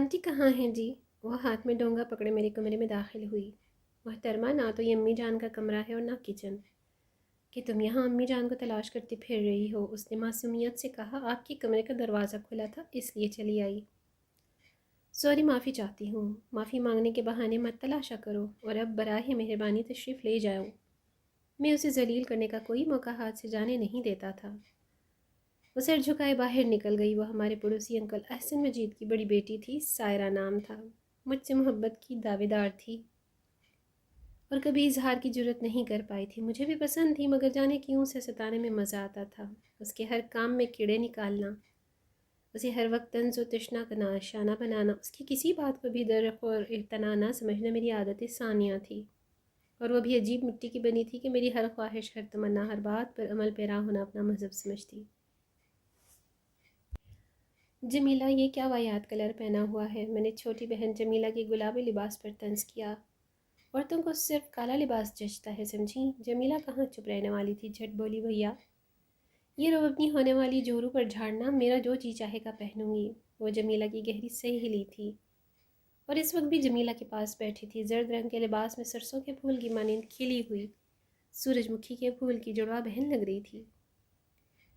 Aunty کہاں ہیں جی؟ وہ ہاتھ میں ڈونگا پکڑے میرے کمرے میں داخل ہوئی۔ محترمہ، نہ تو یہ امی جان کا کمرہ ہے اور نہ کچن کہ تم یہاں امی جان کو تلاش کرتی پھر رہی ہو، اس نے معصومیت سے کہا۔ آپ کے کمرے کا دروازہ کھلا تھا اس لیے چلی آئی۔ سوری، معافی چاہتی ہوں۔ معافی مانگنے کے بہانے مت تلاشا کرو، اور اب براہ مہربانی تشریف لے جاؤ۔ میں اسے ذلیل کرنے کا کوئی موقع ہاتھ سے جانے نہیں دیتا تھا۔ وہ سر جھکائے باہر نکل گئی۔ وہ ہمارے پڑوسی انکل احسن مجید کی بڑی بیٹی تھی، سائرہ نام تھا۔ مجھ سے محبت کی دعوے دار تھی اور کبھی اظہار کی جرت نہیں کر پائی تھی۔ مجھے بھی پسند تھی، مگر جانے کیوں اسے ستانے میں مزہ آتا تھا۔ اس کے ہر کام میں کیڑے نکالنا، اسے ہر وقت طنز و تشنا کا نشانہ بنانا، اس کی کسی بات کو بھی درخ اور اعتنا نہ سمجھنا میری عادت ثانیہ تھی، اور وہ بھی عجیب مٹی کی بنی تھی کہ میری ہر خواہش، ہر تمنا، ہر بات پر عمل پیرا ہونا اپنا مذہب سمجھتی۔ جمیلہ، یہ کیا واہیات کلر پہنا ہوا ہے؟ میں نے چھوٹی بہن جمیلہ کے گلابی لباس پر طنز کیا۔ عورتوں کو صرف کالا لباس جچتا ہے، سمجھی؟ جمیلہ کہاں چپ رہنے والی تھی، جھٹ بولی۔ بھیا، یہ رو اپنی ہونے والی جورو پر جھاڑنا، میرا جو جی چاہے گا پہنوں گی۔ وہ جمیلہ کی گہری سہیلی تھی اور اس وقت بھی جمیلہ کے پاس بیٹھی تھی، زرد رنگ کے لباس میں سرسوں کے پھول کی مانند کھلی ہوئی سورج مکھی کے پھول کی جڑواں بہن لگ رہی تھی۔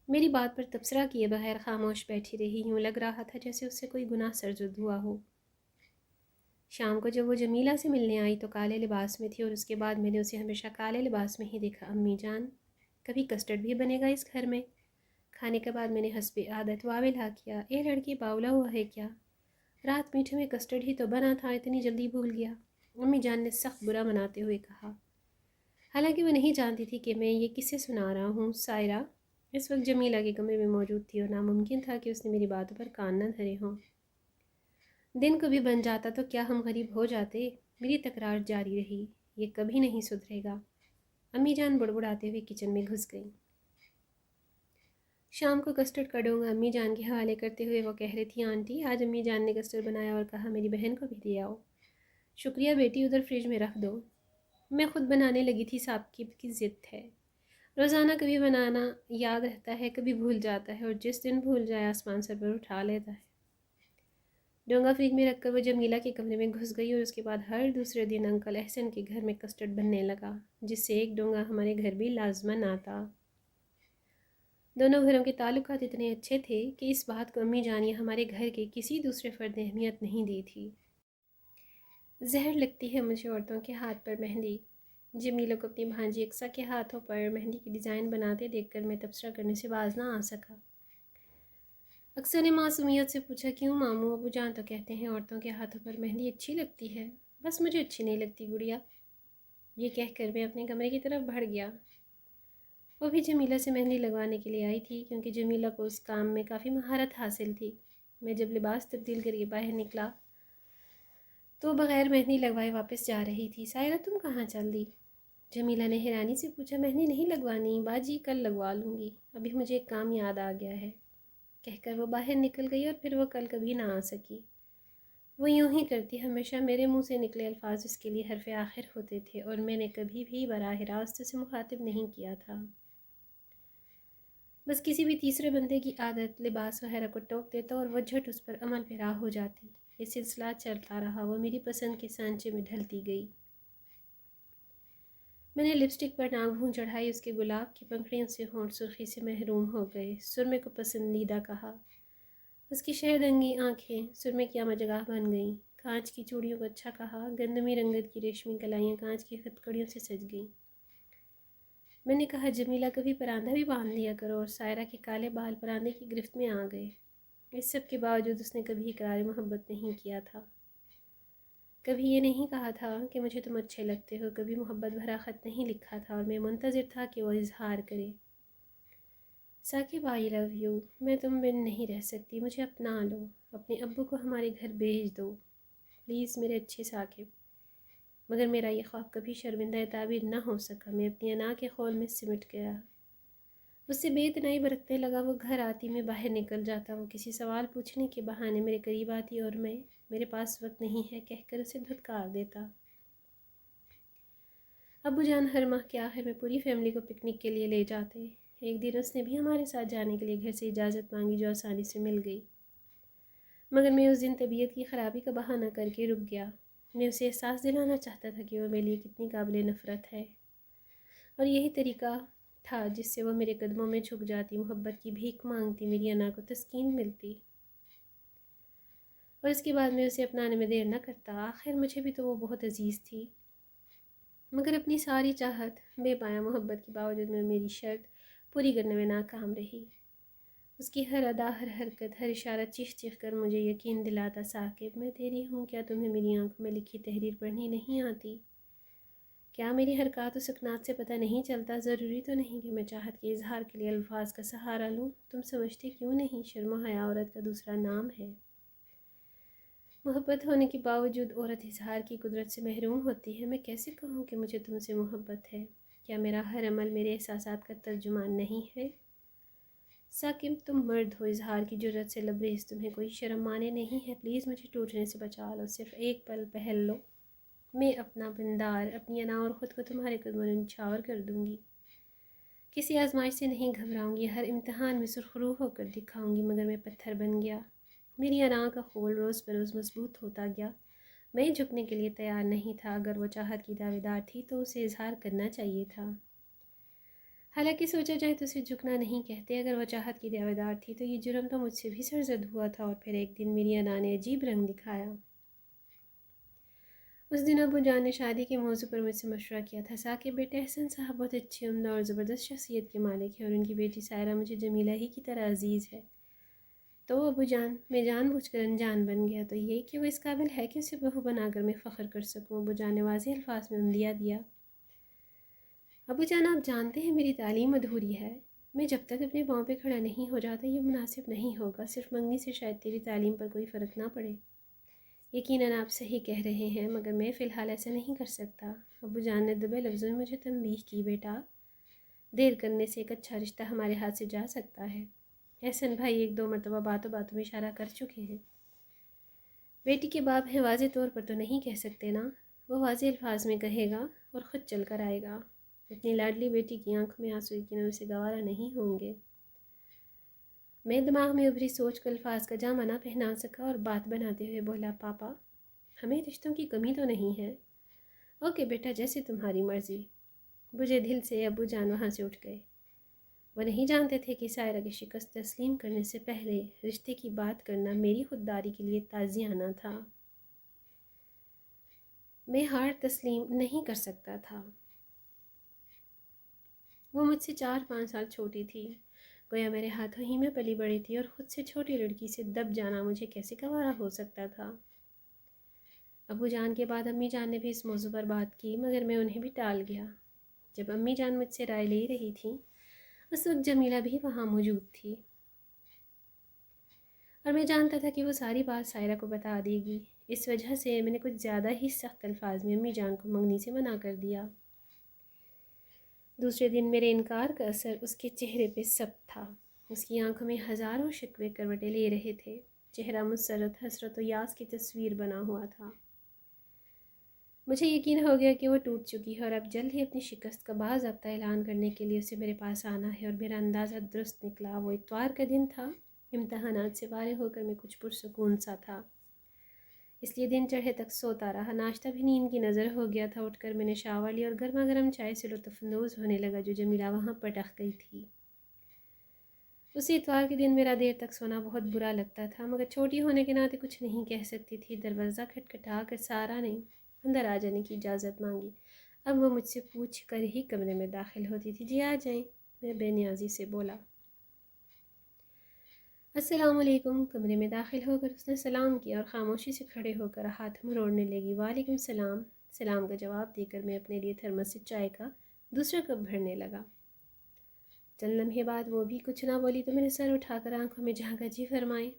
میری بات پر تبصرہ کیے بغیر خاموش بیٹھی رہی۔ یوں لگ رہا تھا جیسے اس سے کوئی گناہ سرزد ہوا ہو۔ شام کو جب وہ جمیلہ سے ملنے آئی تو کالے لباس میں تھی، اور اس کے بعد میں نے اسے ہمیشہ کالے لباس میں ہی دیکھا۔ امی جان، کبھی کسٹرڈ بھی بنے گا اس گھر میں؟ کھانے کے بعد میں نے حسب عادت واویلا کیا۔ اے لڑکی، باولا ہوا ہے کیا؟ رات میٹھے میں کسٹرڈ ہی تو بنا تھا، اتنی جلدی بھول گیا؟ امی جان نے سخت برا مناتے ہوئے کہا، حالانکہ وہ نہیں جانتی تھی کہ میں یہ کسے سنا رہا ہوں۔ سائرہ اس وقت جمیلہ کے کمرے میں موجود تھی اور ناممکن تھا کہ اس نے میری باتوں پر کان نہ دھرے ہوں۔ دن کبھی بن جاتا تو کیا ہم غریب ہو جاتے؟ میری تکرار جاری رہی، یہ کبھی نہیں سدھرے گا۔ امی جان بڑبڑاتے ہوئے کچن میں گھس گئیں۔ شام کو کسٹرڈ کڑوں گا امی جان کے حوالے کرتے ہوئے وہ کہہ رہی تھی، آنٹی آج امی جان نے کسٹرڈ بنایا اور کہا میری بہن کو بھی دے آؤ۔ شکریہ بیٹی، ادھر فریج میں رکھ دو۔ میں خود بنانے لگی تھی، ثاقب کی ضد ہے۔ روزانہ کبھی بنانا یاد رہتا ہے، کبھی بھول جاتا ہے، اور جس دن بھول جائے آسمان سر پر اٹھا لیتا ہے۔ ڈونگا فریج میں رکھ کر وہ جمیلہ کے کمرے میں گھس گئی، اور اس کے بعد ہر دوسرے دن انکل احسن کے گھر میں کسٹرڈ بننے لگا، جس سے ایک ڈونگا ہمارے گھر بھی لازماً آتا۔ دونوں گھروں کے تعلقات اتنے اچھے تھے کہ اس بات کو امی جان یا ہمارے گھر کے کسی دوسرے فرد نے اہمیت نہیں دی تھی۔ زہر لگتی ہے مجھے عورتوں کے ہاتھ پر مہندی۔ جمیلہ کو اپنی بھانجی اقصیٰ کے ہاتھوں پر مہندی کی ڈیزائن بناتے دیکھ کر میں تبصرہ کرنے سے باز نہ آ سکا۔ اقصیٰ نے معصومیت سے پوچھا، کیوں ماموں؟ ابو جان تو کہتے ہیں عورتوں کے ہاتھوں پر مہندی اچھی لگتی ہے۔ بس مجھے اچھی نہیں لگتی گڑیا۔ یہ کہہ کر میں اپنے کمرے کی طرف بڑھ گیا۔ وہ بھی جمیلہ سے مہندی لگوانے کے لیے آئی تھی، کیونکہ جمیلہ کو اس کام میں کافی مہارت حاصل تھی۔ میں جب لباس تبدیل کر کے باہر نکلا تو بغیر مہندی لگوائے واپس جا رہی تھی۔ سائرہ، تم کہاں چل دی؟ جمیلہ نے حیرانی سے پوچھا۔ مہندی نہیں لگوانی باجی، کل لگوا لوں گی، ابھی مجھے ایک کام یاد آ گیا ہے، کہہ کر وہ باہر نکل گئی، اور پھر وہ کل کبھی نہ آ سکی۔ وہ یوں ہی کرتی، ہمیشہ میرے منہ سے نکلے الفاظ اس کے لیے حرف آخر ہوتے تھے، اور میں نے کبھی بھی براہ راست اسے مخاطب نہیں کیا تھا۔ بس کسی بھی تیسرے بندے کی عادت لباس وغیرہ کو ٹوک دیتا اور وہ جھٹ اس پر عمل پیرا ہو جاتی۔ یہ سلسلہ چلتا رہا، وہ میری پسند کے سانچے میں ڈھلتی گئی۔ میں نے لپسٹک پر ناک بھون چڑھائی، اس کے گلاب کی پنکھڑیوں سے ہونٹ سرخی سے محروم ہو گئے۔ سرمے کو پسندیدہ کہا۔ اس کی شہد رنگی آنکھیں سرمے کی آمجگاہ بن گئیں۔ کانچ کی چوڑیوں کو اچھا کہا، گندمی رنگت کی ریشمی کلائیاں کانچ کی ہتھکڑیوں سے سج گئیں۔ میں نے کہا، جمیلہ کبھی پراندہ بھی باندھ لیا کرو، اور سائرہ کے کالے بال پراندے کی گرفت میں آ گئے۔ اس سب کے باوجود اس نے کبھی اقرار محبت نہیں کیا تھا، کبھی یہ نہیں کہا تھا کہ مجھے تم اچھے لگتے ہو، کبھی محبت بھرا خط نہیں لکھا تھا، اور میں منتظر تھا کہ وہ اظہار کرے۔ ثاقب، آئی لو یو، میں تم بن نہیں رہ سکتی، مجھے اپنا لو، اپنے ابو کو ہمارے گھر بھیج دو، پلیز میرے اچھے ثاقب۔ مگر میرا یہ خواب کبھی شرمندہ تعبیر نہ ہو سکا۔ میں اپنی انا کے خول میں سمٹ گیا۔ اس سے بے اتنائی برتنے لگا۔ وہ گھر آتی، میں باہر نکل جاتا، وہ کسی سوال پوچھنے کے بہانے میرے قریب آتی، اور میں میرے پاس وقت نہیں ہے کہہ کر اسے دھتکار دیتا۔ ابو جان ہر ماہ کے آخر میں پوری فیملی کو پکنک کے لیے لے جاتے۔ ایک دن اس نے بھی ہمارے ساتھ جانے کے لیے گھر سے اجازت مانگی، جو آسانی سے مل گئی۔ مگر میں اس دن طبیعت کی خرابی کا بہانہ کر کے رک گیا۔ میں اسے احساس دلانا چاہتا تھا کہ وہ میرے لیے کتنی قابل نفرت ہے، اور یہی طریقہ تھا جس سے وہ میرے قدموں میں جھک جاتی، محبت کی بھیک مانگتی، میری انا کو تسکین ملتی، اور اس کے بعد میں اسے اپنانے میں دیر نہ کرتا۔ آخر مجھے بھی تو وہ بہت عزیز تھی، مگر اپنی ساری چاہت، بے پایا محبت کے باوجود میں میری شرط پوری کرنے میں ناکام رہی۔ اس کی ہر ادا، ہر حرکت، ہر اشارہ چیخ چیخ کر مجھے یقین دلاتا، ثاقب میں تیری ہوں، کیا تمہیں میری آنکھوں میں لکھی تحریر پڑھنی نہیں آتی؟ کیا میری حرکات و سکنات سے پتہ نہیں چلتا؟ ضروری تو نہیں کہ میں چاہت کے اظہار کے لیے الفاظ کا سہارا لوں؟ تم سمجھتے کیوں نہیں شرم و حیا عورت کا دوسرا نام ہے؟ محبت ہونے کے باوجود عورت اظہار کی قدرت سے محروم ہوتی ہے۔ میں کیسے کہوں کہ مجھے تم سے محبت ہے؟ کیا میرا ہر عمل میرے احساسات کا ترجمان نہیں ہے؟ ثاقب تم مرد ہو، اظہار کی جرت سے لبریز، تمہیں کوئی شرم مانے نہیں ہے؟ پلیز مجھے ٹوٹنے سے بچا لو، صرف ایک پل پہل لو، میں اپنا بندار، اپنی انا اور خود کو تمہارے قدموں میں نچھاور کر دوں گی۔ کسی آزمائش سے نہیں گھبراؤں گی، ہر امتحان میں سرخرو ہو کر دکھاؤں گی، مگر میں پتھر بن گیا۔ میری انا کا خول روز بروز مضبوط ہوتا گیا، میں جھکنے کے لیے تیار نہیں تھا۔ اگر وہ چاہت کی دعوے دار تھی تو اسے اظہار کرنا چاہیے تھا، حالانکہ سوچا جائے تو اسے جھکنا نہیں کہتے۔ اگر وہ چاہت کی دعوے دار تھی تو یہ جرم تو مجھ سے بھی سرزد ہوا تھا۔ اور پھر ایک دن میری انا نے عجیب رنگ دکھایا۔ اس دن ابو جان نے شادی کے موضوع پر مجھ سے مشورہ کیا تھا۔ ثاقب بیٹے، احسن صاحب بہت اچھی، عمدہ اور زبردست شخصیت کے مالک ہیں، اور ان کی بیٹی سائرہ مجھے جمیلہ ہی کی طرح عزیز ہے۔ تو ابو جان، میں جان بوجھ کر انجان بن گیا تو یہ کہ وہ اس قابل ہے کہ اسے بہو بنا کر میں فخر کر سکوں۔ ابو جان نے واضح الفاظ میں عندیہ دیا۔ ابو جان، آپ جانتے ہیں میری تعلیم ادھوری ہے، میں جب تک اپنے پاؤں پہ کھڑا نہیں ہو جاتا یہ مناسب نہیں ہوگا۔ صرف منگنی سے شاید تیری تعلیم پر کوئی فرق نہ پڑے۔ یقیناً آپ صحیح کہہ رہے ہیں، مگر میں فی الحال ایسا نہیں کر سکتا۔ ابو جان نے دبے لفظوں میں مجھے تنبیہ کی، بیٹا دیر کرنے سے ایک اچھا رشتہ ہمارے ہاتھ سے جا سکتا ہے۔ احسن بھائی ایک دو مرتبہ باتوں میں اشارہ کر چکے ہیں۔ بیٹی کے باپ ہیں، واضح طور پر تو نہیں کہہ سکتے نا؟ وہ واضح الفاظ میں کہے گا اور خود چل کر آئے گا۔ اپنی لاڈلی بیٹی کی آنکھوں میں آنسو یقیناً اسے گوارا نہیں ہوں گے۔ میں دماغ میں ابھری سوچ کو الفاظ کا جامہ نہ پہنا سکا اور بات بناتے ہوئے بولا، پاپا ہمیں رشتوں کی کمی تو نہیں ہے؟ اوکے بیٹا، جیسے تمہاری مرضی۔ بجھے دل سے ابو جان وہاں سے اٹھ گئے۔ وہ نہیں جانتے تھے کہ سائرہ کی شکست تسلیم کرنے سے پہلے رشتے کی بات کرنا میری خودداری کے لیے تعزیانہ تھا۔ میں ہار تسلیم نہیں کر سکتا تھا۔ وہ مجھ سے 4-5 سال چھوٹی تھی، گویا میرے ہاتھوں ہی میں پلی بڑی تھی، اور خود سے چھوٹی لڑکی سے دب جانا مجھے کیسے گوارا ہو سکتا تھا؟ ابو جان کے بعد امی جان نے بھی اس موضوع پر بات کی، مگر میں انہیں بھی ٹال گیا۔ جب امی جان مجھ سے رائے لے رہی تھیں اس وقت جمیلہ بھی وہاں موجود تھی، اور میں جانتا تھا کہ وہ ساری بات سائرہ کو بتا دے گی۔ اس وجہ سے میں نے کچھ زیادہ ہی سخت الفاظ میں امی جان کو منگنی سے منع کر دیا۔ دوسرے دن میرے انکار کا اثر اس کے چہرے پہ سبز تھا۔ اس کی آنکھوں میں ہزاروں شکوے کروٹیں لے رہے تھے، چہرہ مسرت، حسرت و یاس کی تصویر بنا ہوا تھا۔ مجھے یقین ہو گیا کہ وہ ٹوٹ چکی ہے، اور اب جلد ہی اپنی شکست کا باضابطہ اعلان کرنے کے لیے اسے میرے پاس آنا ہے۔ اور میرا اندازہ درست نکلا۔ وہ اتوار کا دن تھا، امتحانات سے فارغ ہو کر میں کچھ پرسکون سا تھا، اس لیے دن چڑھے تک سوتا رہا۔ ناشتہ بھی نیند کی نظر ہو گیا تھا۔ اٹھ کر میں نے شاور لی اور گرما گرم چائے سے لطف اندوز ہونے لگا جو جمیلہ وہاں پٹخ گئی تھی۔ اسی اتوار کے دن میرا دیر تک سونا بہت برا لگتا تھا، مگر چھوٹی ہونے کے ناطے کچھ نہیں کہہ سکتی تھی۔ دروازہ کھٹکھٹا کر سارہ نے اندر آ جانے کی اجازت مانگی۔ اب وہ مجھ سے پوچھ کر ہی کمرے میں داخل ہوتی تھی۔ جی آ جائیں، میں بے نیازی سے بولا۔ السلام علیکم۔ کمرے میں داخل ہو کر اس نے سلام کیا اور خاموشی سے کھڑے ہو کر ہاتھ مروڑنے لگی۔ وعلیکم السلام۔ سلام کا جواب دے کر میں اپنے لیے تھرمس سے چائے کا دوسرا کپ بھرنے لگا۔ چند لمحے بعد وہ بھی کچھ نہ بولی تو میں نے سر اٹھا کر آنکھوں میں جھانکا، جی فرمائیں۔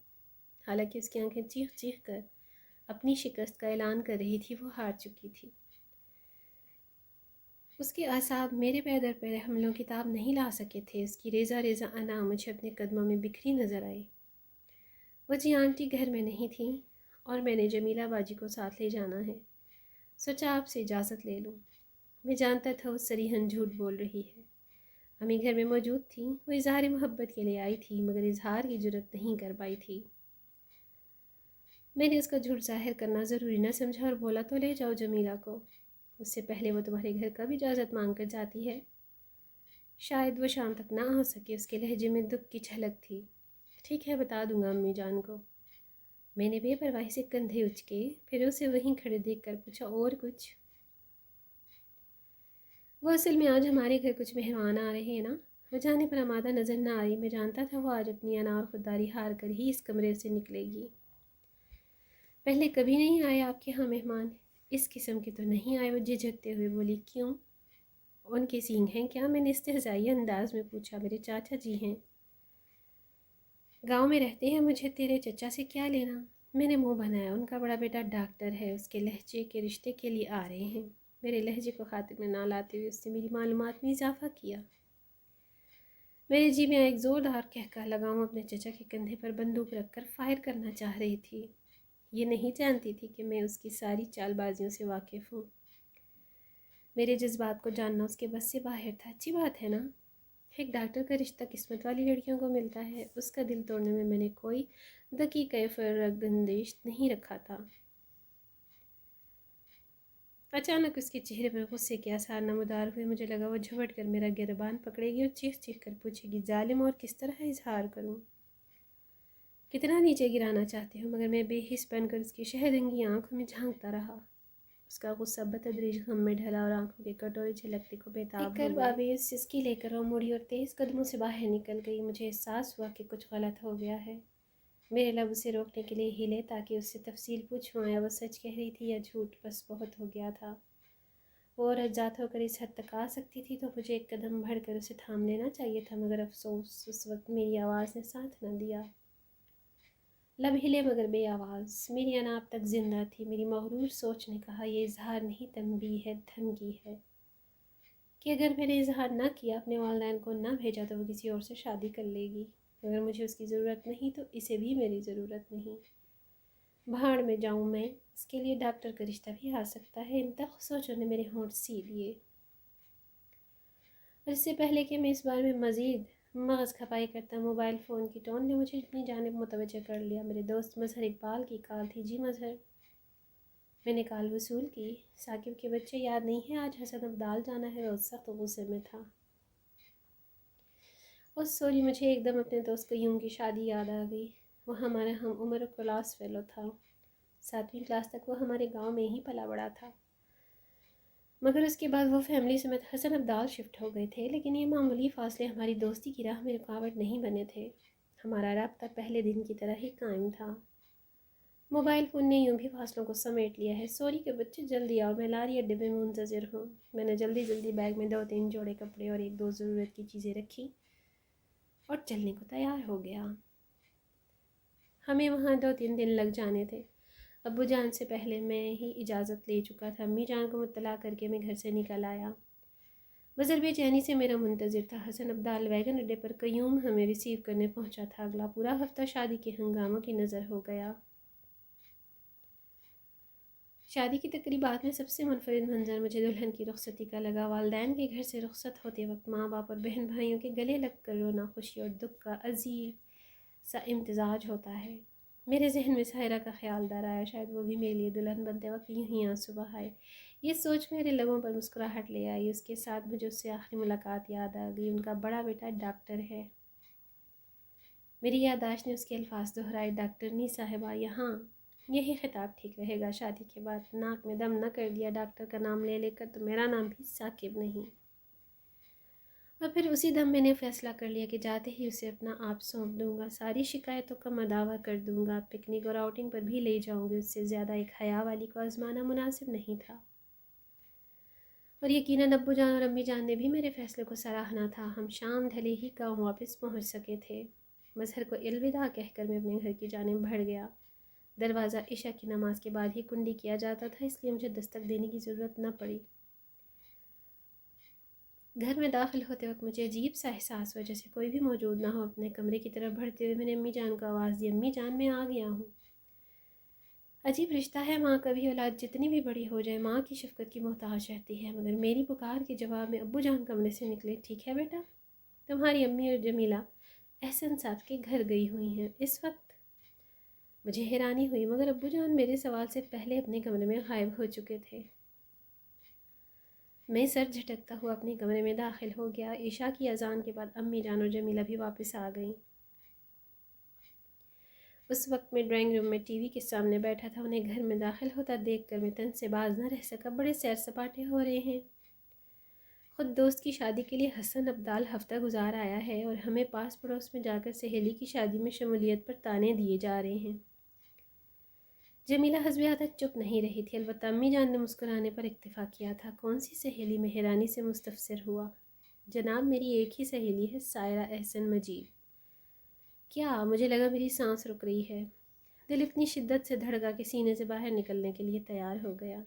حالانکہ اس کی آنکھیں چیخ چیخ کر اپنی شکست کا اعلان کر رہی تھی، وہ ہار چکی تھی۔ اس کے اعصاب میرے پے در پے حملوں کی تاب نہیں لا سکے تھے۔ اس کی ریزہ ریزہ انا مجھے اپنے قدموں میں بکھری نظر آئی۔ وہ جی آنٹی گھر میں نہیں تھیں اور میں نے جمیلہ باجی کو ساتھ لے جانا ہے، سوچا آپ سے اجازت لے لوں۔ میں جانتا تھا وہ صریحاً جھوٹ بول رہی ہے۔ امی گھر میں موجود تھیں، وہ اظہار محبت کے لیے آئی تھی، مگر اظہار کی جرت نہیں کر پائی تھی۔ میں نے اس کا جھوٹ ظاہر کرنا ضروری نہ سمجھا اور بولا تو لے جاؤ جمیلہ کو، اس سے پہلے وہ تمہارے گھر کا بھی اجازت مانگ کر جاتی ہے۔ شاید وہ شام تک نہ آ سکے، اس کے لہجے میں دکھ کی جھلک تھی۔ ٹھیک ہے، بتا دوں گا امی جان کو۔ میں نے بے پرواہی سے کندھے اچکے، پھر اسے وہیں کھڑے دیکھ کر پوچھا، اور کچھ؟ وہ اصل میں آج ہمارے گھر کچھ مہمان آ رہے ہیں نا؟ وہ جانے پر آمادہ نظر نہ آئی، میں جانتا تھا وہ آج اپنی انا اور خودداری ہار کر ہی اس کمرے سے نکلے گی۔ پہلے کبھی نہیں آئے آپ کے ہاں مہمان؟ اس قسم کے تو نہیں آئے، وہ جھجکتے ہوئے بولی۔ کیوں؟ ان کے سینگ ہیں کیا؟ میں نے استہزائی انداز میں پوچھا۔ میرے چاچا جی ہیں، گاؤں میں رہتے ہیں، مجھے تیرے چچا سے کیا لینا؟ میں نے منہ بنایا۔ ان کا بڑا بیٹا ڈاکٹر ہے، اس کے لہجے کے رشتے کے لیے آ رہے ہیں۔ میرے لہجے کو خاطر میں نہ لاتے ہوئے اس نے میری معلومات میں اضافہ کیا۔ میرے جی میں ایک زوردار کہکہ لگا، ہوں اپنے چچا کے کندھے پر بندوق رکھ کر فائر کرنا چاہ رہی تھی۔ یہ نہیں جانتی تھی کہ میں اس کی ساری چال بازیوں سے واقف ہوں۔ میرے جذبات کو جاننا اس کے بس سے باہر تھا۔ اچھی بات ہے نا، ایک ڈاکٹر کا رشتہ قسمت والی لڑکیوں کو ملتا ہے۔ اس کا دل توڑنے میں نے کوئی دقیقہ فرق اندیش نہیں رکھا تھا۔ اچانک اس کے چہرے پر غصے کے آثار نمودار ہوئے۔ مجھے لگا وہ جھپٹ کر میرا گریبان پکڑے گی اور چیخ چیخ کر پوچھے گی، ظالم، اور کس طرح اظہار کروں؟ کتنا نیچے گرانا چاہتے ہو؟ مگر میں بے حس بن کر اس کی شہدنگی آنکھوں میں جھانکتا رہا۔ اس کا غصہ بتدریج غم میں ڈھلا اور آنکھوں کے کٹورے جھلکتے کو بےتاب ہو گئے۔ بابی اس سسکی لے کر وہ مڑی اور تیز قدموں سے باہر نکل گئی۔ مجھے احساس ہوا کہ کچھ غلط ہو گیا ہے۔ میرے لب اسے روکنے کے لیے ہلے تاکہ اس سے تفصیل پوچھوں، آیا وہ سچ کہہ رہی تھی یا جھوٹ؟ بس بہت ہو گیا تھا۔ وہ عورت ذات ہو کر اس حد تک آ سکتی تھی تو مجھے ایک قدم بڑھ کر اسے تھام لینا چاہیے تھا، مگر افسوس اس وقت میری آواز نے ساتھ نہ دیا۔ لب ہلے مگر بے آواز۔ میری انا اب تک زندہ تھی۔ میری مغرور سوچ نے کہا، یہ اظہار نہیں، تنبیہ ہے، دھمکی ہے کہ اگر میں نے اظہار نہ کیا، اپنے والدین کو نہ بھیجا تو وہ کسی اور سے شادی کر لے گی۔ اگر مجھے اس کی ضرورت نہیں تو اسے بھی میری ضرورت نہیں۔ بھاڑ میں جاؤں میں، اس کے لیے ڈاکٹر کا رشتہ بھی آ سکتا ہے۔ ان تک سوچوں نے میرے ہونٹ سی لیے، اور اس سے پہلے کہ میں اس بارے میں مزید مغز کھپائی کرتا، موبائل فون کی ٹون نے مجھے اپنی جانب متوجہ کر لیا۔ میرے دوست مظہر اقبال کی کال تھی۔ جی مظہر، میں نے کال وصول کی۔ ثاقب کے بچے یاد نہیں ہیں؟ آج حسن ابدال جانا ہے، وہ سخت غصے میں تھا۔ سوری، مجھے ایک دم اپنے دوست قیوم کی شادی یاد آ گئی۔ وہ ہمارا ہم عمر کلاس فیلو تھا، 7ویں کلاس تک وہ ہمارے گاؤں میں ہی پلا بڑا تھا، مگر اس کے بعد وہ فیملی سمیت حسن ابدال شفٹ ہو گئے تھے۔ لیکن یہ معمولی فاصلے ہماری دوستی کی راہ میں رکاوٹ نہیں بنے تھے۔ ہمارا رابطہ پہلے دن کی طرح ہی قائم تھا۔ موبائل فون نے یوں بھی فاصلوں کو سمیٹ لیا ہے۔ سوری کے بچے جلدی آؤ، میں لاری اڈے میں منتظر ہوں۔ میں نے جلدی بیگ میں 2-3 جوڑے کپڑے اور 1-2 ضرورت کی چیزیں رکھی اور چلنے کو تیار ہو گیا۔ ہمیں وہاں 2-3 دن لگ جانے تھے۔ ابو جان سے پہلے میں ہی اجازت لے چکا تھا۔ امی جان کو مطلع کر کے میں گھر سے نکل آیا۔ مظہر بے چینی سے میرا منتظر تھا۔ حسن ابدال ویگن اڈے پر قیوم ہمیں ریسیو کرنے پہنچا تھا۔ اگلا پورا ہفتہ شادی کے ہنگاموں کی نظر ہو گیا۔ شادی کی تقریبات میں سب سے منفرد منظر مجھے دلہن کی رخصتی کا لگا۔ والدین کے گھر سے رخصت ہوتے وقت ماں باپ اور بہن بھائیوں کے گلے لگ کر رونا خوشی اور دکھ کا عجیب سا امتزاج ہوتا ہے۔ میرے ذہن میں ساحرہ کا خیال در آیا، شاید وہ بھی میرے لیے دلہن بنتے وقت یوں ہی آنسو بہائے۔ یہ سوچ میرے لبوں پر مسکراہٹ لے آئی۔ اس کے ساتھ مجھے اس سے آخری ملاقات یاد آ گئی۔ ان کا بڑا بیٹا ڈاکٹر ہے۔ میری یادداشت نے اس کے الفاظ دہرائے، ڈاکٹرنی صاحبہ یہاں۔ یہی خطاب ٹھیک رہے گا۔ شادی کے بعد ناک میں دم نہ کر دیا ڈاکٹر کا نام لے لے کر تو میرا نام بھی ثاقب نہیں۔ اور پھر اسی دم میں نے فیصلہ کر لیا کہ جاتے ہی اسے اپنا آپ سونپ دوں گا، ساری شکایتوں کا مداوع کر دوں گا، پکنک اور آؤٹنگ پر بھی لے جاؤں گی۔ اس سے زیادہ ایک حیا والی کو آزمانا مناسب نہیں تھا۔ اور یقیناً ابو جان اور امی جان نے بھی میرے فیصلے کو سراہنا تھا۔ ہم شام ڈھلے ہی گاؤں واپس پہنچ سکے تھے۔ مظہر کو الوداع کہہ کر میں اپنے گھر کی جانب بڑھ گیا۔ دروازہ عشاء کی نماز کے بعد ہی کنڈی کیا جاتا تھا، اس لیے مجھے دستک دینے کی ضرورت نہ پڑی۔ گھر میں داخل ہوتے وقت مجھے عجیب سا احساس ہوا، جیسے کوئی بھی موجود نہ ہو۔ اپنے کمرے کی طرف بڑھتے ہوئے میں نے امی جان کو آواز دی، امی جان میں آ گیا ہوں۔ عجیب رشتہ ہے، ماں کبھی اولاد جتنی بھی بڑی ہو جائے ماں کی شفقت کی محتاج رہتی ہے، مگر میری پکار کے جواب میں ابو جان کمرے سے نکلے۔ ٹھیک ہے بیٹا، تمہاری امی اور جمیلہ احسن صاحب کے گھر گئی ہوئی ہیں اس وقت؟ مجھے حیرانی ہوئی مگر ابو جان میرے سوال سے پہلے اپنے کمرے میں غائب ہو چکے تھے۔ میں سر جھٹکتا ہوا اپنے کمرے میں داخل ہو گیا۔ عشاء کی اذان کے بعد امی جان اور جمیلہ بھی واپس آ گئیں۔ اس وقت میں ڈرائنگ روم میں ٹی وی کے سامنے بیٹھا تھا۔ انہیں گھر میں داخل ہوتا دیکھ کر میں تن سے باز نہ رہ سکا۔ بڑے سیر سپاٹے ہو رہے ہیں۔ خود دوست کی شادی کے لیے حسن ابدال ہفتہ گزار آیا ہے اور ہمیں پاس پڑوس میں جا کر سہیلی کی شادی میں شمولیت پر طعنے دیے جا رہے ہیں۔ جمیلہ حسب عادت چپ نہیں رہی تھی، البتہ امی جان نے مسکرانے پر اکتفا کیا تھا۔ کون سی سہیلی؟ میں حیرانی سے مستفسر ہوا۔ جناب میری ایک ہی سہیلی ہے، سائرہ احسن مجید۔ کیا؟ مجھے لگا میری سانس رک رہی ہے۔ دل اتنی شدت سے دھڑکا کہ سینے سے باہر نکلنے کے لیے تیار ہو گیا۔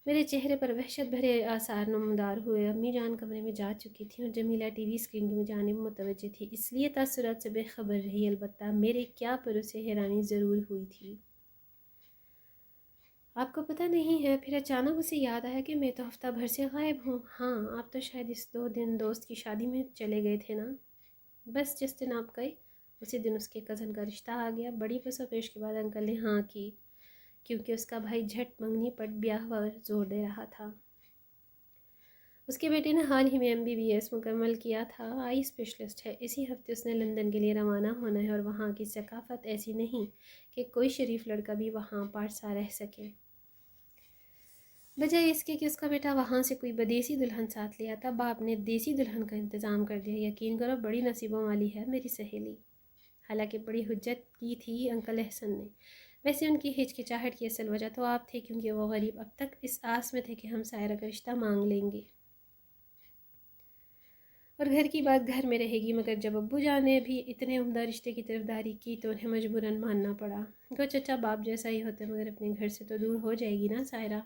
میرے چہرے پر وحشت بھرے آثار نمودار ہوئے۔ امی جان کمرے میں جا چکی تھیں اور جمیلہ ٹی وی اسکرین کی جانب متوجہ تھی، اس لیے تاثرات سے بے خبر رہی، البتہ میرے کیا پر اسے حیرانی ضرور ہوئی تھی۔ آپ کو پتہ نہیں ہے؟ پھر اچانک اسے یاد آیا کہ میں تو ہفتہ بھر سے غائب ہوں۔ ہاں، آپ تو شاید اس 2 دن دوست کی شادی میں چلے گئے تھے نا؟ بس جس دن آپ گئے اسی دن اس کے کزن کا رشتہ آ گیا۔ بڑی پس و پیش کے بعد انکل نے ہاں کی، کیونکہ اس کا بھائی جھٹ منگنی پٹ بیاہ پر زور دے رہا تھا۔ اس کے بیٹے نے حال ہی میں MBBS مکمل کیا تھا، آئی اسپیشلسٹ ہے۔ اسی ہفتے اس نے لندن کے لیے روانہ ہونا ہے اور وہاں کی ثقافت ایسی نہیں کہ کوئی شریف لڑکا بھی وہاں پارسا رہ سکے، بجائے اس کے کہ اس کا بیٹا وہاں سے کوئی بدیسی دلہن ساتھ لے آتا۔ باپ نے دیسی دلہن کا انتظام کر دیا۔ یقین کرو بڑی نصیبوں والی ہے میری سہیلی۔ حالانکہ بڑی حجت کی تھی انکل احسن نے۔ ویسے ان کی ہچکچاہٹ کی اصل وجہ تو آپ تھے، کیونکہ وہ غریب اب تک اس آس میں تھے کہ ہم سائرہ کا رشتہ مانگ لیں گے اور گھر کی بات گھر میں رہے گی، مگر جب ابو جان نے بھی اتنے عمدہ رشتے کی طرفداری کی تو انہیں مجبوراً ماننا پڑا۔ گو چچا باپ جیسا ہی ہوتے مگر اپنے گھر سے تو دور ہو جائے گی نا سائرہ۔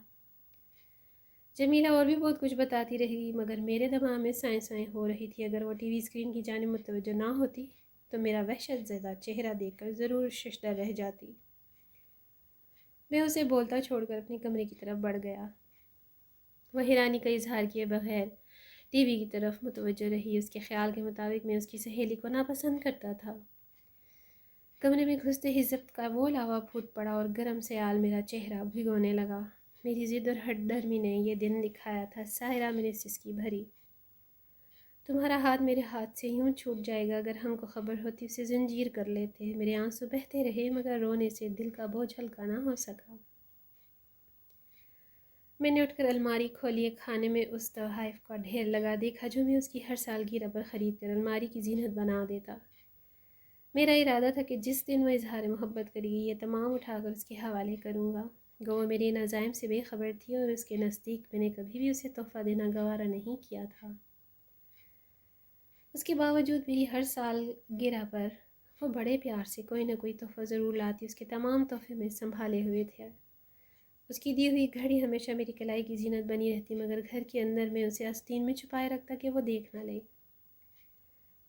جمیلہ اور بھی بہت کچھ بتاتی رہی مگر میرے دماغ میں سائیں سائیں ہو رہی تھی۔ اگر وہ ٹی وی اسکرین کی جانب متوجہ نہ ہوتی تو میرا وحشت زدہ چہرہ دیکھ کر ضرور ششدر رہ جاتی۔ میں اسے بولتا چھوڑ کر اپنے کمرے کی طرف بڑھ گیا۔ وہ حیرانی کا اظہار کیے بغیر ٹی وی کی طرف متوجہ رہی۔ اس کے خیال کے مطابق میں اس کی سہیلی کو ناپسند کرتا تھا۔ کمرے میں گھستے ہی ضبط کا وہ لاوا پھوٹ پڑا اور گرم سیال میرا چہرہ بھگونے لگا۔ میری ضد اور ہٹ درمی نے یہ دن دکھایا تھا۔ سائرہ میں نے سسکی بھری۔ تمہارا ہاتھ میرے ہاتھ سے یوں چھوٹ جائے گا، اگر ہم کو خبر ہوتی اسے زنجیر کر لیتے۔ میرے آنسو بہتے رہے مگر رونے سے دل کا بوجھ ہلکا نہ ہو سکا۔ میں نے اٹھ کر الماری کھولی، ایک خانے میں اس تحائف کا ڈھیر لگا دیکھا جو میں اس کی ہر سالگرہ پر خرید کر الماری کی زینت بنا دیتا۔ میرا ارادہ تھا کہ جس دن وہ اظہار محبت کرے گی یہ تمام اٹھا کر اس کے حوالے کروں گا۔ گو وہ میرے ان عزائم سے بے خبر تھی اور اس کے نزدیک میں نے کبھی بھی اسے تحفہ دینا گوارا نہیں کیا تھا۔ اس کے باوجود میری ہر سالگرہ پر وہ بڑے پیار سے کوئی نہ کوئی تحفہ ضرور لاتی۔ اس کے تمام تحفے میں سنبھالے ہوئے تھے۔ اس کی دی ہوئی گھڑی ہمیشہ میری کلائی کی زینت بنی رہتی، مگر گھر کے اندر میں اسے آستین میں چھپائے رکھتا کہ وہ دیکھ نہ لے۔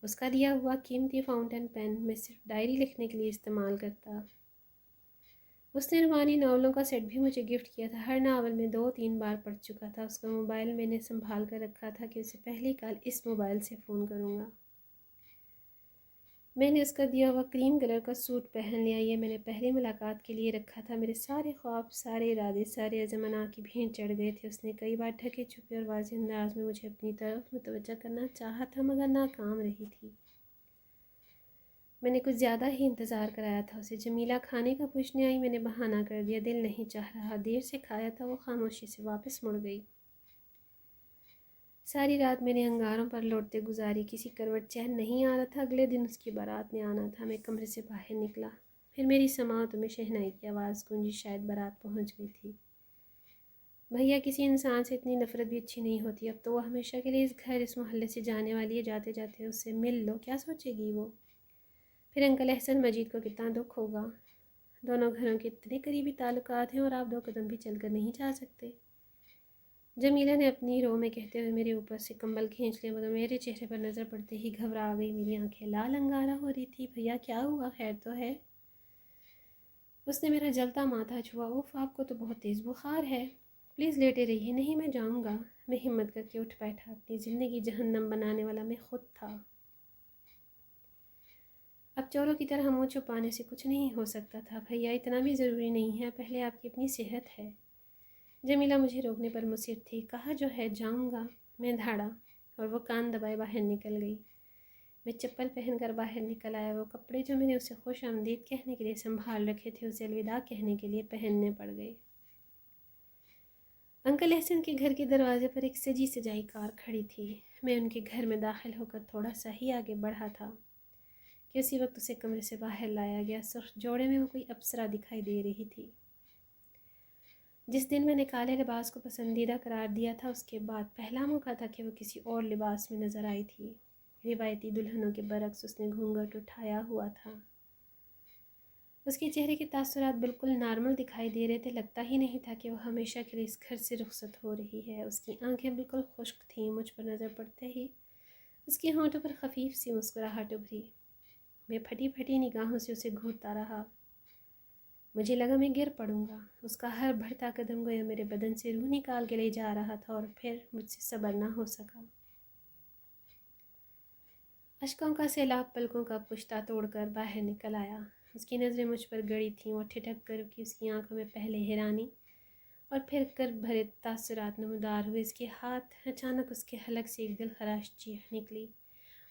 اس کا دیا ہوا قیمتی فاؤنٹین پین میں صرف ڈائری لکھنے کے لیے استعمال کرتا۔ اس نے رومانی ناولوں کا سیٹ بھی مجھے گفٹ کیا تھا۔ ہر ناول میں 2-3 بار پڑھ چکا تھا۔ اس کا موبائل میں نے سنبھال کر رکھا تھا کہ اسے پہلی کال اس موبائل سے فون کروں گا۔ میں نے اس کا دیا ہوا کریم کلر کا سوٹ پہن لیا۔ یہ میں نے پہلی ملاقات کے لیے رکھا تھا۔ میرے سارے خواب، سارے ارادے، سارے عزم انا کی بھینٹ چڑھ گئے تھے۔ اس نے کئی بار ڈھکے چھپے اور واضح انداز میں مجھے اپنی طرف متوجہ کرنا چاہا تھا مگر ناکام رہی تھی۔ میں نے کچھ زیادہ ہی انتظار کرایا تھا اسے۔ جمیلہ کھانے کا پوچھنے آئی، میں نے بہانہ کر دیا، دل نہیں چاہ رہا۔ دیر سے کھایا تھا۔ وہ خاموشی سے واپس مڑ گئی۔ ساری رات میں نے انگاروں پر لوٹتے گزاری، کسی کروٹ چین نہیں آ رہا تھا۔ اگلے دن اس کی بارات نے آنا تھا۔ میں کمرے سے باہر نکلا، پھر میری سماعتوں میں شہنائی کی آواز گونجی، شاید بارات پہنچ گئی تھی۔ بھیا کسی انسان سے اتنی نفرت بھی اچھی نہیں ہوتی۔ اب تو وہ ہمیشہ کے لیے اس گھر، اس محلے سے جانے والی ہے۔ جاتے جاتے اس سے مل لو، کیا سوچے گی وہ؟ پھر انکل احسن مجید کو کتنا دکھ ہوگا۔ دونوں گھروں کے اتنے قریبی تعلقات ہیں اور آپ 2 قدم بھی چل کر نہیں جا سکتے۔ جمیلہ نے اپنی رو میں کہتے ہوئے میرے اوپر سے کمبل کھینچ لیا مگر میرے چہرے پر نظر پڑتے ہی گھبرا گئی۔ میری آنکھیں لال انگارہ ہو رہی تھی۔ بھیا کیا ہوا؟ خیر تو ہے؟ اس نے میرا جلتا ماتھا چھوا۔ اوف، آپ کو تو بہت تیز بخار ہے، پلیز لیٹے رہیے۔ نہیں، میں جاؤں گا۔ میں ہمت کر کے اٹھ بیٹھا۔ اپنی زندگی جہنم بنانے والا میں خود تھا۔ اب چوروں کی طرح منہ چھپانے سے کچھ نہیں ہو سکتا تھا۔ بھیا اتنا بھی ضروری نہیں ہے، پہلے آپ کی اپنی صحت ہے۔ جمیلہ مجھے روکنے پر مصر تھی۔ کہا جو ہے جاؤں گا، میں دھاڑا اور وہ کان دبائے باہر نکل گئی۔ میں چپل پہن کر باہر نکل آیا۔ وہ کپڑے جو میں نے اسے خوش آمدید کہنے کے لیے سنبھال رکھے تھے اسے الوداع کہنے کے لیے پہننے پڑ گئے۔ انکل احسن کے گھر کے دروازے پر ایک سجی سجائی کار کھڑی تھی۔ میں ان کے گھر میں داخل ہو کر تھوڑا سا ہی آگے بڑھا تھا کہ اسی وقت اسے کمرے سے باہر لایا گیا۔ سرخ جوڑے میں وہ کوئی اپسرا دکھائی دے رہی تھی۔ جس دن میں نے کالے لباس کو پسندیدہ قرار دیا تھا اس کے بعد پہلا موقع تھا کہ وہ کسی اور لباس میں نظر آئی تھی۔ روایتی دلہنوں کے برعکس اس نے گھونگھٹ اٹھایا ہوا تھا۔ اس کے چہرے کے تاثرات بالکل نارمل دکھائی دے رہے تھے۔ لگتا ہی نہیں تھا کہ وہ ہمیشہ کے لیے اس گھر سے رخصت ہو رہی ہے۔ اس کی آنکھیں بالکل خشک تھیں۔ مجھ پر نظر پڑتے ہی اس کے ہونٹوں پر خفیف سی مسکراہٹ ابھری۔ میں پھٹی پھٹی نگاہوں سے اسے گھورتا رہا۔ مجھے لگا میں گر پڑوں گا۔ اس کا ہر بڑھتا قدم گویا میرے بدن سے روح نکال کے لے جا رہا تھا اور پھر مجھ سے صبر نہ ہو سکا۔ اشکوں کا سیلاب پلکوں کا پشتا توڑ کر باہر نکل آیا۔ اس کی نظریں مجھ پر گڑی تھیں۔ وہ ٹھٹک کر کہ اس کی آنکھوں میں پہلے حیرانی اور پھر کرب بھرے تاثرات نمودار ہوئے۔ اس کے ہاتھ اچانک اس کے حلق سے ایک دلخراش چیخ نکلی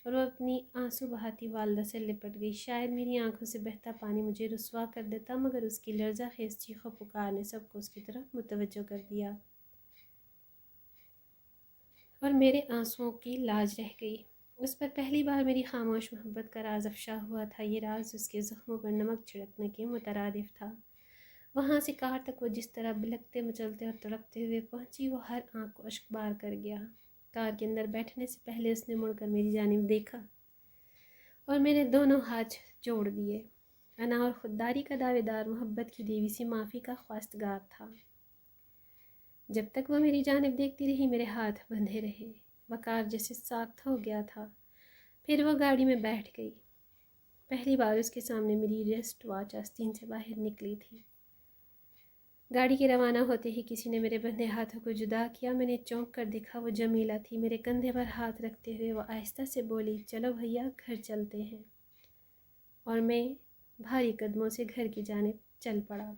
اور وہ اپنی آنسو بہاتی والدہ سے لپٹ گئی۔ شاید میری آنکھوں سے بہتا پانی مجھے رسوا کر دیتا مگر اس کی لرزہ خیز چیخ و پکار نے سب کو اس کی طرف متوجہ کر دیا اور میرے آنسوؤں کی لاج رہ گئی۔ اس پر پہلی بار میری خاموش محبت کا راز افشا ہوا تھا۔ یہ راز اس کے زخموں پر نمک چھڑکنے کے مترادف تھا۔ وہاں سے کار تک وہ جس طرح بلکتے مچلتے اور تڑپتے ہوئے پہنچی وہ ہر آنکھ کو اشک بار کر گیا۔ کار کے اندر بیٹھنے سے پہلے اس نے مڑ کر میری جانب دیکھا اور میں نے دونوں ہاتھ جوڑ دیے۔ انا اور خودداری کا دعوے دار، محبت کی دیوی سی معافی کا خواستگار تھا۔ جب تک وہ میری جانب دیکھتی رہی میرے ہاتھ بندھے رہے۔ وقار جیسے ساخت ہو گیا تھا۔ پھر وہ گاڑی میں بیٹھ گئی۔ پہلی بار اس کے سامنے میری ریسٹ واچ آستین سے باہر نکلی تھی۔ گاڑی کے روانہ ہوتے ہی کسی نے میرے بندھے ہاتھوں کو جدا کیا۔ میں نے چونک کر دیکھا وہ جمیلہ تھی۔ میرے کندھے پر ہاتھ رکھتے ہوئے وہ آہستہ سے بولی، چلو بھیا گھر چلتے ہیں، اور میں بھاری قدموں سے گھر کی جانب چل پڑا۔